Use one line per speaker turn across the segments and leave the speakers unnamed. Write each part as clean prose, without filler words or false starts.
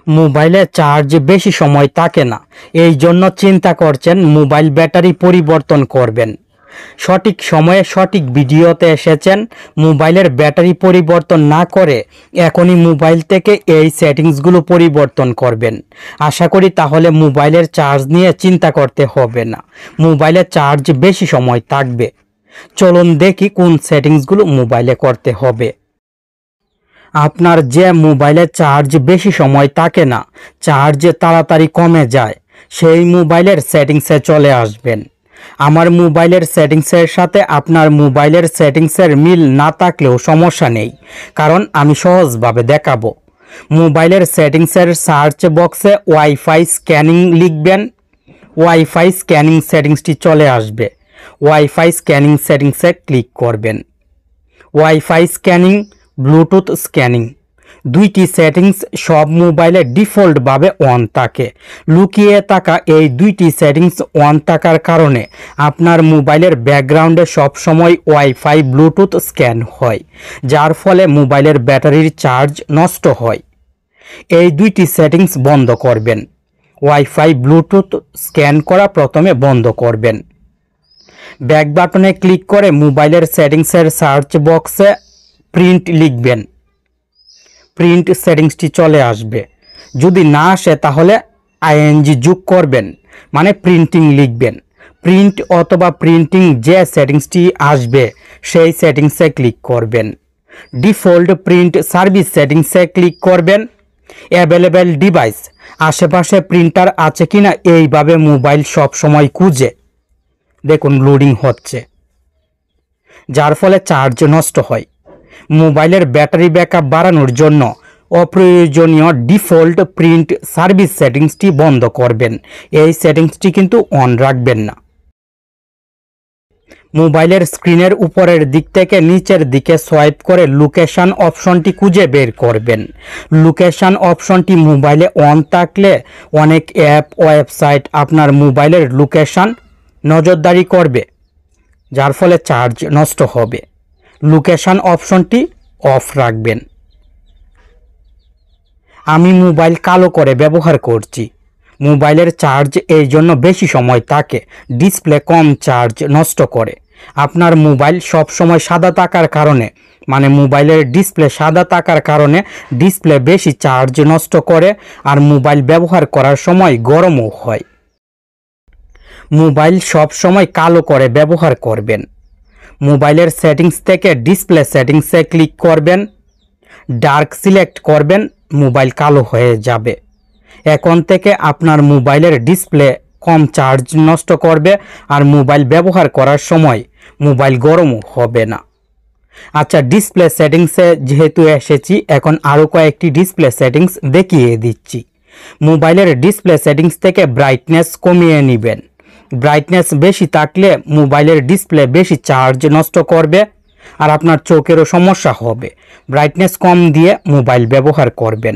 মোবাইলে চার্জ বেশি সময় থাকে না, এই জন্য চিন্তা করছেন মোবাইল ব্যাটারি পরিবর্তন করবেন। সঠিক সময়ে সঠিক ভিডিওতে এসেছেন। মোবাইলের ব্যাটারি পরিবর্তন না করে এখনই মোবাইল থেকে এই সেটিংসগুলো পরিবর্তন করবেন। আশা করি তাহলে মোবাইলের চার্জ নিয়ে চিন্তা করতে হবে না, মোবাইলে চার্জ বেশি সময় থাকবে। চলুন দেখি কোন সেটিংসগুলো মোবাইলে করতে হবে। আপনার যে মোবাইলে চার্জ বেশি সময় থাকে না, চার্জ তাড়াতাড়ি কমে যায়, সেই মোবাইলের সেটিংসে চলে আসবেন। আমার মোবাইলের সেটিংসের সাথে আপনার মোবাইলের সেটিংসের মিল না থাকলেও সমস্যা নেই, কারণ আমি সহজভাবে দেখাবো। মোবাইলের সেটিংসের সার্চ বক্সে ওয়াইফাই স্ক্যানিং লিখবেন। ওয়াইফাই স্ক্যানিং সেটিংসটি চলে আসবে। ওয়াইফাই স্ক্যানিং সেটিংসে ক্লিক করবেন। ওয়াইফাই স্ক্যানিং, ব্লুটুথ স্ক্যানিং, দুইটি সেটিংস সব মোবাইলে ডিফল্টভাবে অন থাকে। লুকিয়ে থাকা এই দুইটি সেটিংস অন থাকার কারণে আপনার মোবাইলের ব্যাকগ্রাউন্ডে সবসময় ওয়াইফাই ব্লুটুথ স্ক্যান হয়, যার ফলে মোবাইলের ব্যাটারির চার্জ নষ্ট হয়। এই দুইটি সেটিংস বন্ধ করবেন। ওয়াইফাই ব্লুটুথ স্ক্যান করা প্রথমে বন্ধ করবেন। ব্যাক বাটনে ক্লিক করে মোবাইলের সেটিংসের সার্চ বক্সে প্রিন্ট লিখবেন। প্রিন্ট সেটিংসটি চলে আসবে। যদি না আসে তাহলে আইএনজি যোগ করবেন, মানে প্রিন্টিং লিখবেন। প্রিন্ট অথবা প্রিন্টিং যে সেটিংসটি আসবে সেই সেটিংসে ক্লিক করবেন। ডিফল্ট প্রিন্ট সার্ভিস সেটিংসে ক্লিক করবেন। অ্যাভেলেবেল ডিভাইস, আশেপাশে প্রিন্টার আছে কিনা এইভাবে মোবাইল সব সময় খুঁজে দেখুন। লোডিং হচ্ছে, যার ফলে চার্জ নষ্ট হয়। মোবাইলের ব্যাটারি ব্যাকআপ বাড়ানোর জন্য অপ্রয়োজনীয় ডিফল্ট প্রিন্ট সার্ভিস সেটিংসটি বন্ধ করবেন। এই সেটিংসটি কিন্তু অন রাখবেন না। মোবাইলের স্ক্রিনের উপরের দিক থেকে নিচের দিকে সোয়াইপ করে লোকেশন অপশনটি খুঁজে বের করবেন। লোকেশন অপশনটি মোবাইলে অন থাকলে অনেক অ্যাপ, ওয়েবসাইট আপনার মোবাইলের লোকেশন নজরদারি করবে, যার ফলে চার্জ নষ্ট হবে। লোকেশন অপশনটি অফ রাখবেন। আমি মোবাইল কালো করে ব্যবহার করছি। মোবাইলের চার্জ এই জন্য বেশি সময় থাকে, ডিসপ্লে কম চার্জ নষ্ট করে। আপনার মোবাইল সব সময় সাদা থাকার কারণে, মানে মোবাইলের ডিসপ্লে সাদা থাকার কারণে ডিসপ্লে বেশি চার্জ নষ্ট করে, আর মোবাইল ব্যবহার করার সময় গরমও হয়। মোবাইল সব সময় কালো করে ব্যবহার করবেন। মোবাইলের সেটিংস থেকে ডিসপ্লে সেটিংসে ক্লিক করবেন। ডার্ক সিলেক্ট করবেন, মোবাইল কালো হয়ে যাবে। এখন থেকে আপনার মোবাইলের ডিসপ্লে কম চার্জ নষ্ট করবে, আর মোবাইল ব্যবহার করার সময় মোবাইল গরমও হবে না। আচ্ছা, ডিসপ্লে সেটিংসে যেহেতু এসেছি, এখন আরও কয়েকটি ডিসপ্লে সেটিংস দেখিয়ে দিচ্ছি। মোবাইলের ডিসপ্লে সেটিংস থেকে ব্রাইটনেস কমিয়ে নেবেন। ব্রাইটনেস বেশি থাকলে মোবাইলের ডিসপ্লে বেশি চার্জ নষ্ট করবে, আর আপনার চোখেরও সমস্যা হবে। ব্রাইটনেস কম দিয়ে মোবাইল ব্যবহার করবেন।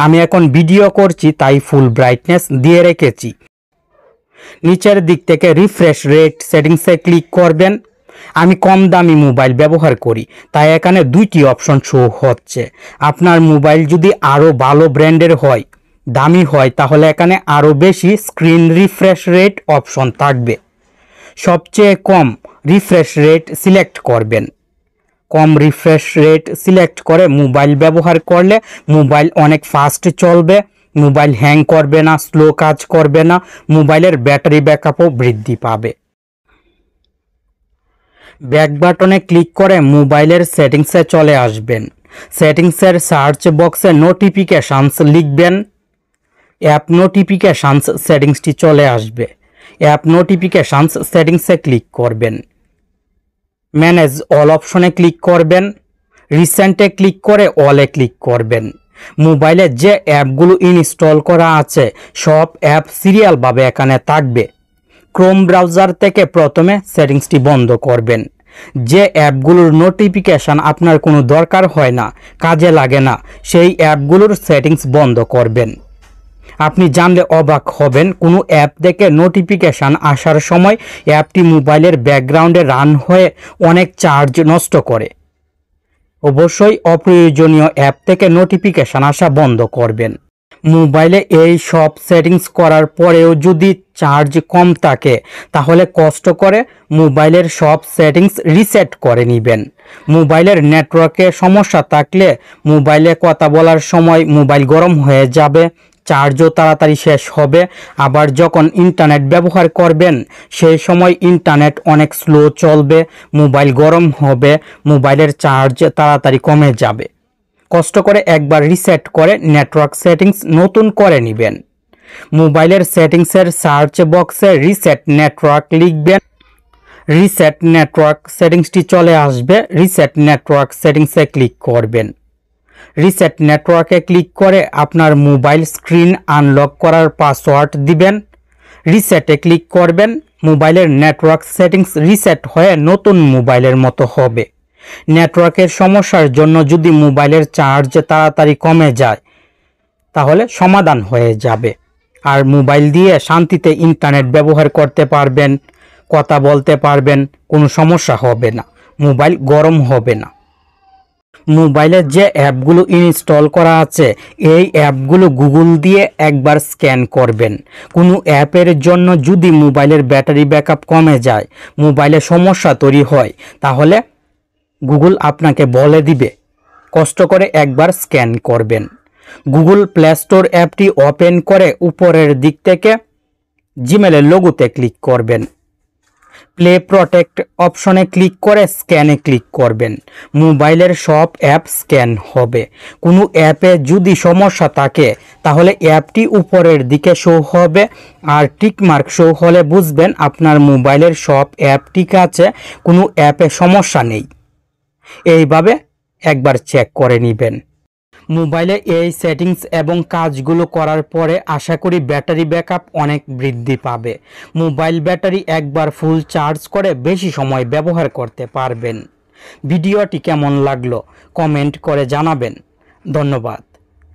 আমি এখন ভিডিও করছি তাই ফুল ব্রাইটনেস দিয়ে রেখেছি। নিচের দিক থেকে রিফ্রেশ রেট সেটিংসে ক্লিক করবেন। আমি কম দামি মোবাইল ব্যবহার করি, তাই এখানে দুইটি অপশন শো হচ্ছে। আপনার মোবাইল যদি আরও ভালো ব্র্যান্ডের হয়, দামি হয়, তাহলে এখানে আরও বেশি স্ক্রিন রিফ্রেশ রেট অপশন থাকবে। সবচেয়ে কম রিফ্রেশ রেট সিলেক্ট করবেন। কম রিফ্রেশ রেট সিলেক্ট করে মোবাইল ব্যবহার করলে মোবাইল অনেক ফাস্ট চলবে, মোবাইল হ্যাং করবে না, স্লো কাজ করবে না, মোবাইলের ব্যাটারি ব্যাকআপও বৃদ্ধি পাবে। ব্যাক বাটনে ক্লিক করে মোবাইলের সেটিংসে চলে আসবেন। সেটিংসের সার্চ বক্সে নোটিফিকেশনস লিখবেন। অ্যাপ নোটিফিকেশনস সেটিংসটি চলে আসবে। অ্যাপ নোটিফিকেশনস সেটিংসে ক্লিক করবেন। ম্যানেজ অল অপশনে ক্লিক করবেন। রিসেন্টে ক্লিক করে অলে ক্লিক করবেন। মোবাইলে যে অ্যাপগুলো ইনস্টল করা আছে সব অ্যাপ সিরিয়ালভাবে এখানে থাকবে। ক্রোম ব্রাউজার থেকে প্রথমে সেটিংসটি বন্ধ করবেন। যে অ্যাপগুলোর নোটিফিকেশন আপনার কোনো দরকার হয় না, কাজে লাগে না, সেই অ্যাপগুলোর সেটিংস বন্ধ করবেন। আপনি জানলে অবাক হবেন, কোনো অ্যাপ থেকে নোটিফিকেশান আসার সময় অ্যাপটি মোবাইলের ব্যাকগ্রাউন্ডে রান হয়ে অনেক চার্জ নষ্ট করে। অবশ্যই অপ্রয়োজনীয় অ্যাপ থেকে নোটিফিকেশান আসা বন্ধ করবেন। মোবাইলে এই সব সেটিংস করার পরেও যদি চার্জ কম থাকে তাহলে কষ্ট করে মোবাইলের সব সেটিংস রিসেট করে নেবেন। মোবাইলের নেটওয়ার্কে সমস্যা থাকলে মোবাইলে কথা বলার সময় মোবাইল গরম হয়ে যাবে, চার্জও তাড়াতাড়ি শেষ হবে। আবার যখন ইন্টারনেট ব্যবহার করবেন সেই সময় ইন্টারনেট অনেক স্লো চলবে, মোবাইল গরম হবে, মোবাইলের চার্জ তাড়াতাড়ি কমে যাবে। কষ্ট করে একবার রিসেট করে নেটওয়ার্ক সেটিংস নতুন করে নেবেন। মোবাইলের সেটিংসের সার্চ বক্সে রিসেট নেটওয়ার্ক লিখবেন, রিসেট নেটওয়ার্ক সেটিংসটি চলে আসবে। রিসেট নেটওয়ার্ক সেটিংসে ক্লিক করবেন। রিসেট নেটওয়ার্কে ক্লিক করে আপনার মোবাইল স্ক্রিন আনলক করার পাসওয়ার্ড দিবেন। রিসেটে ক্লিক করবেন। মোবাইলের নেটওয়ার্ক সেটিংস রিসেট হয়ে নতুন মোবাইলের মতো হবে। নেটওয়ার্কের সমস্যার জন্য যদি মোবাইলের চার্জ তাড়াতাড়ি কমে যায় তাহলে সমাধান হয়ে যাবে, আর মোবাইল দিয়ে শান্তিতে ইন্টারনেট ব্যবহার করতে পারবেন, কথা বলতে পারবেন, কোনো সমস্যা হবে না, মোবাইল গরম হবে না। মোবাইলে যে অ্যাপগুলো ইনস্টল করা আছে এই অ্যাপগুলো গুগল দিয়ে একবার স্ক্যান করবেন। কোনো অ্যাপের জন্য যদি মোবাইলের ব্যাটারি ব্যাকআপ কমে যায়, মোবাইলে সমস্যা তৈরি হয়, তাহলে গুগল আপনাকে বলে দিবে। কষ্ট করে একবার স্ক্যান করবেন। গুগল প্লে স্টোর অ্যাপটি ওপেন করে উপরের দিক থেকে জিমেলের লোগোতে ক্লিক করবেন। প্লে প্রোটেক্ট অপশনে ক্লিক করে স্ক্যানে ক্লিক করবেন। মোবাইলের সব অ্যাপ স্ক্যান হবে। কোনো অ্যাপে যদি সমস্যা থাকে তাহলে অ্যাপটি উপরের দিকে শো হবে, আর টিকমার্ক শো হলে বুঝবেন আপনার মোবাইলের সব অ্যাপ ঠিক আছে, কোনো অ্যাপে সমস্যা নেই। এইভাবে একবার চেক করে নেবেন। মোবাইলে এই সেটিংস এবং কাজগুলো করার পরে আশা করি ব্যাটারি ব্যাকআপ অনেক বৃদ্ধি পাবে। মোবাইল ব্যাটারি একবার ফুল চার্জ করে বেশি সময় ব্যবহার করতে পারবেন। ভিডিওটি কেমন লাগলো কমেন্ট করে জানাবেন। ধন্যবাদ।